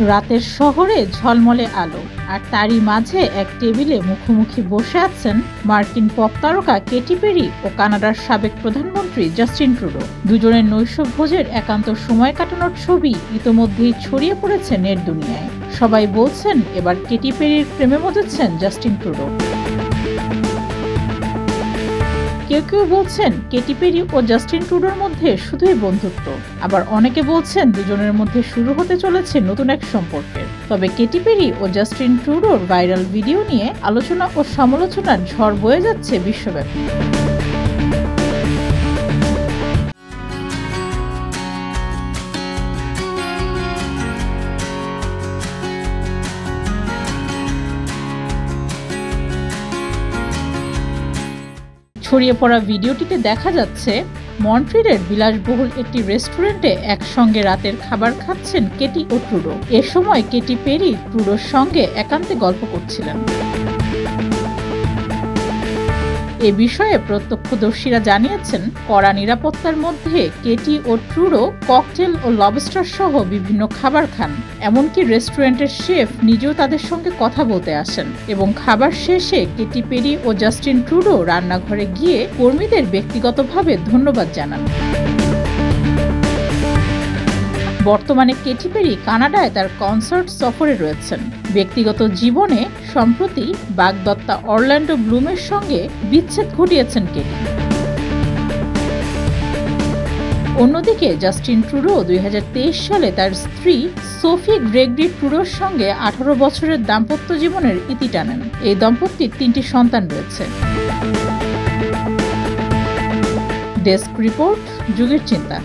রাতের শহরে ঝলমলে আলো, আর তারই মাঝে এক টেবিলে মুখোমুখি বসে আছেন মার্কিন পপ তারকা কেটি পেরি ও কানাডার সাবেক প্রধানমন্ত্রী জাস্টিন ট্রুডো। দুজনের নৈশভোজের একান্ত সময় কাটানোর ছবি ইতোমধ্যেই ছড়িয়ে পড়েছে নেট দুনিয়ায়। সবাই বলছেন এবার কেটি পেরির প্রেমে মজেছেন জাস্টিন ট্রুডো। কেউ কেউ বলছেন কেটি পেরি ও জাস্টিন ট্রুডোর মধ্যে শুধুই বন্ধুত্ব, আবার অনেকে বলছেন দুজনের মধ্যে শুরু হতে চলেছে নতুন এক সম্পর্কের। তবে কেটি পেরি ও জাস্টিন ট্রুডোর ভাইরাল ভিডিও নিয়ে আলোচনা ও সমালোচনার ঝড় বয়ে যাচ্ছে বিশ্বব্যাপী। ছড়িয়ে পড়া ভিডিওটিতে দেখা যাচ্ছে মন্ট্রিলের বিলাসবহুল একটি রেস্টুরেন্টে একসঙ্গে রাতের খাবার খাচ্ছেন কেটি ও ট্রুডো। এ সময় কেটি পেরি ট্রুডোর সঙ্গে একান্তে গল্প করছিলেন। এ বিষয়ে প্রত্যক্ষদর্শীরা জানিয়েছেন, কড়া নিরাপত্তার মধ্যে কেটি ও ট্রুডো ককটেল ও লবস্টার সহ বিভিন্ন খাবার খান। এমনকি রেস্টুরেন্টের শেফ নিজেও তাদের সঙ্গে কথা বলতে আসেন এবং খাবার শেষে কেটি পেরি ও জাস্টিন ট্রুডো রান্নাঘরে গিয়ে কর্মীদের ব্যক্তিগতভাবে ধন্যবাদ জানান। বর্তমানে কেটি পেরি কানাডায় তার কনসার্ট সফরে রয়েছেন। ব্যক্তিগত জীবনে সম্প্রতি বাগদত্তা অরল্যান্ডো ব্লুমের সঙ্গে বিচ্ছেদ ঘটিয়েছেন কেটি। অন্যদিকে জাস্টিন ট্রুডো 2023 সালে তার স্ত্রী সোফি গ্রেগরি ট্রুডোর সঙ্গে 18 বছরের দাম্পত্য জীবনের ইতি টানেন। এই দম্পতির 3টি সন্তান রয়েছে। ডেস্ক রিপোর্ট, যুগের চিন্তা।